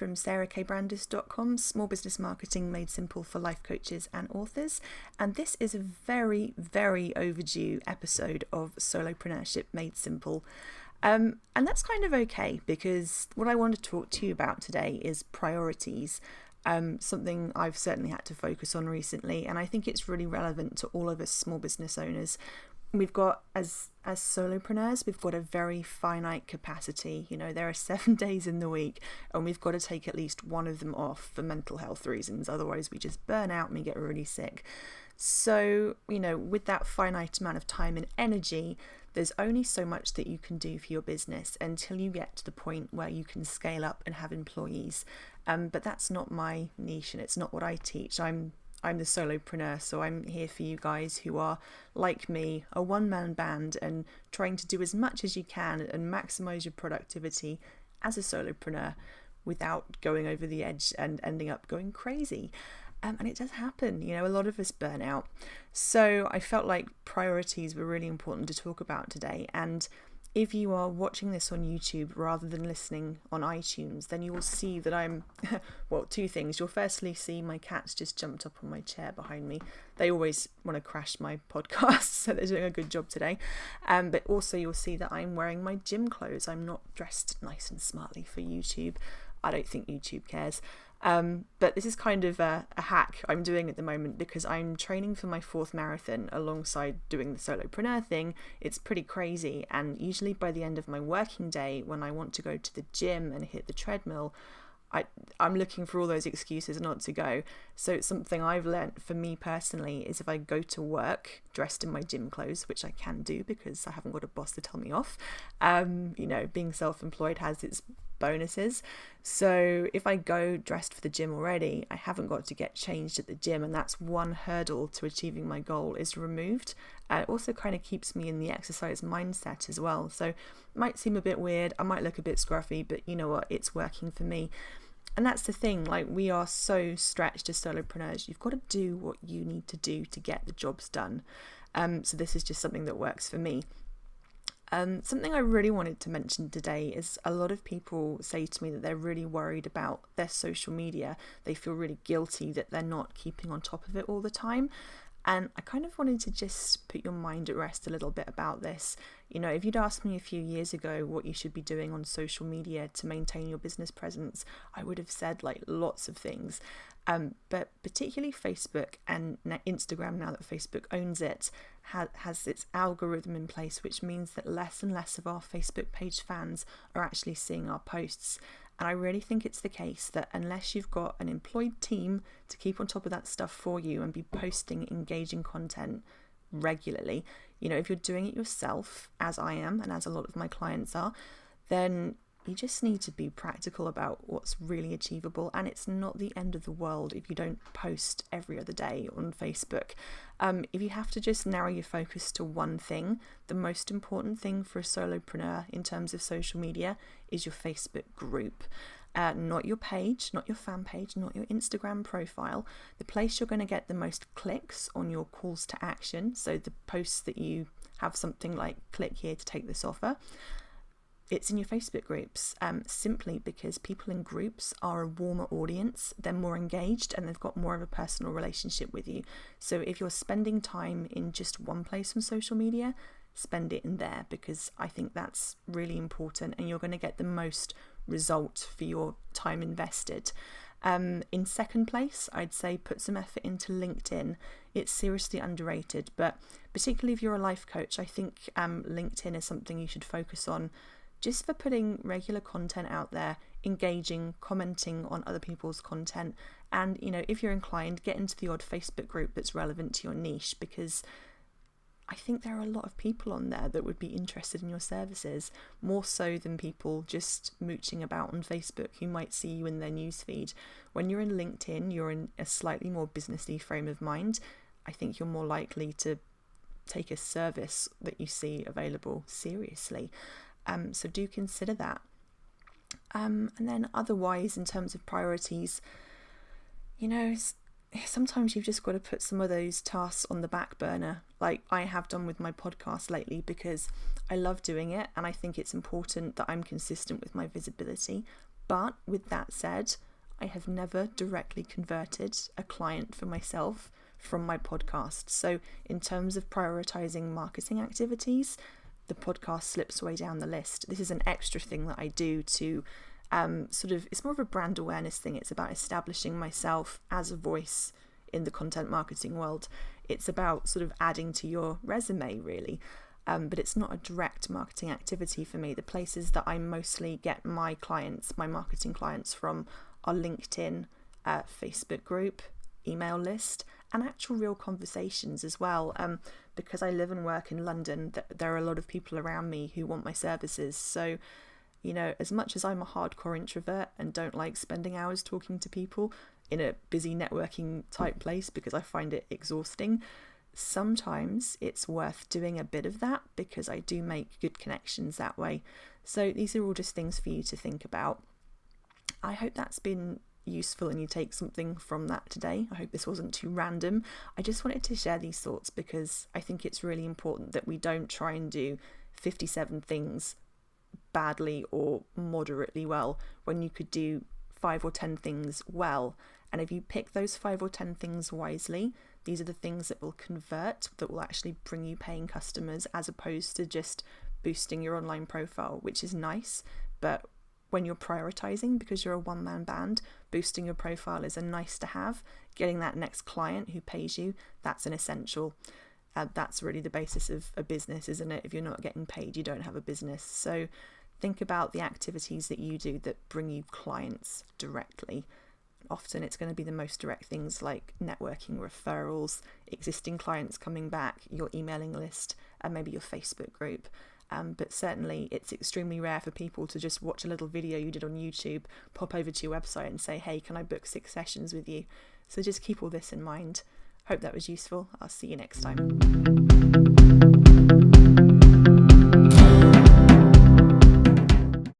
from sarahkbrandis.com, small business marketing made simple for life coaches and authors. And this is a very, very overdue episode of Solopreneurship Made Simple. And that's kind of okay, because what I want to talk to you about today is priorities. Something I've certainly had to focus on recently, and I think it's really relevant to all of us small business owners. We've got, as solopreneurs, we've got a very finite capacity. You know, there are 7 days in the week, and we've got to take at least one of them off for mental health reasons. Otherwise, we just burn out and we get really sick. So, you know, with that finite amount of time and energy, there's only so much that you can do for your business until you get to the point where you can scale up and have employees. But that's not my niche, and it's not what I teach. I'm the solopreneur, so I'm here for you guys who are, like me, a one-man band and trying to do as much as you can and maximize your productivity as a solopreneur without going over the edge and ending up going crazy. And it does happen, you know, a lot of us burn out. So I felt like priorities were really important to talk about today. And if you are watching this on YouTube rather than listening on iTunes, then you will see that I'm, well, two things. You'll firstly see my cats just jumped up on my chair behind me. They always want to crash my podcast, so they're doing a good job today. But also you'll see that I'm wearing my gym clothes. I'm not dressed nice and smartly for YouTube. I don't think YouTube cares. But this is kind of a hack I'm doing at the moment because I'm training for my 4th marathon alongside doing the solopreneur thing. It's pretty crazy, and usually by the end of my working day, when I want to go to the gym and hit the treadmill, I'm looking for all those excuses not to go. So something I've learnt for me personally is if I go to work dressed in my gym clothes, which I can do because I haven't got a boss to tell me off, you know, being self-employed has its bonuses. So if I go dressed for the gym already, I haven't got to get changed at the gym, and that's one hurdle to achieving my goal is removed. It also kind of keeps me in the exercise mindset as well. So it might seem a bit weird, I might look a bit scruffy, but you know what, it's working for me. And that's the thing, like, we are so stretched as solopreneurs. You've got to do what you need to do to get the jobs done. So this is just something that works for me. Something I really wanted to mention today is a lot of people say to me that they're really worried about their social media. They feel really guilty that they're not keeping on top of it all the time. And I kind of wanted to just put your mind at rest a little bit about this. You know, if you'd asked me a few years ago what you should be doing on social media to maintain your business presence, I would have said like lots of things. But particularly Facebook and Instagram, now that Facebook owns it, has its algorithm in place, which means that less and less of our Facebook page fans are actually seeing our posts. And I really think it's the case that unless you've got an employed team to keep on top of that stuff for you and be posting engaging content regularly, you know, if you're doing it yourself, as I am and as a lot of my clients are, then you just need to be practical about what's really achievable. And it's not the end of the world if you don't post every other day on Facebook. If you have to just narrow your focus to one thing, the most important thing for a solopreneur in terms of social media is your Facebook group. Not your page, not your fan page, not your Instagram profile. The place you're going to get the most clicks on your calls to action, so the posts that you have something like click here to take this offer, it's in your Facebook groups, simply because people in groups are a warmer audience, they're more engaged, and they've got more of a personal relationship with you. So if you're spending time in just one place on social media, spend it in there, because I think that's really important and you're going to get the most result for your time invested. In second place, I'd say put some effort into LinkedIn. It's seriously underrated, but particularly if you're a life coach, I think LinkedIn is something you should focus on, just for putting regular content out there, engaging, commenting on other people's content. And, you know, if you're inclined, get into the odd Facebook group that's relevant to your niche, because I think there are a lot of people on there that would be interested in your services, more so than people just mooching about on Facebook who might see you in their newsfeed. When you're in LinkedIn, you're in a slightly more businessy frame of mind. I think you're more likely to take a service that you see available seriously. So do consider that. And then otherwise, in terms of priorities, you know, sometimes you've just got to put some of those tasks on the back burner, like I have done with my podcast lately, because I love doing it and I think it's important that I'm consistent with my visibility. But with that said, I have never directly converted a client for myself from my podcast. So in terms of prioritizing marketing activities, the podcast slips way down the list. This is an extra thing that I do to it's more of a brand awareness thing. It's about establishing myself as a voice in the content marketing world. It's about sort of adding to your resume, really. But it's not a direct marketing activity for me. The places that I mostly get my clients, my marketing clients from, are LinkedIn, Facebook group, email list, and actual real conversations as well. Because I live and work in London, there are a lot of people around me who want my services. So, as much as I'm a hardcore introvert and don't like spending hours talking to people in a busy networking type place because I find it exhausting, sometimes it's worth doing a bit of that because I do make good connections that way. So these are all just things for you to think about. I hope that's been useful and you take something from that today. I hope this wasn't too random. I just wanted to share these thoughts because I think it's really important that we don't try and do 57 things badly or moderately well when you could do 5 or 10 things well. And if you pick those 5 or 10 things wisely, these are the things that will convert, that will actually bring you paying customers, as opposed to just boosting your online profile, which is nice. But when you're prioritizing, because you're a one-man band, boosting your profile is a nice to have. Getting that next client who pays you, that's an essential. That's really the basis of a business, isn't it? If you're not getting paid, you don't have a business. So think about the activities that you do that bring you clients directly. Often it's going to be the most direct things like networking, referrals, existing clients coming back, your emailing list, and maybe your Facebook group. But certainly it's extremely rare for people to just watch a little video you did on YouTube, pop over to your website and say, hey, can I book 6 sessions with you? So just keep all this in mind. Hope that was useful. I'll see you next time.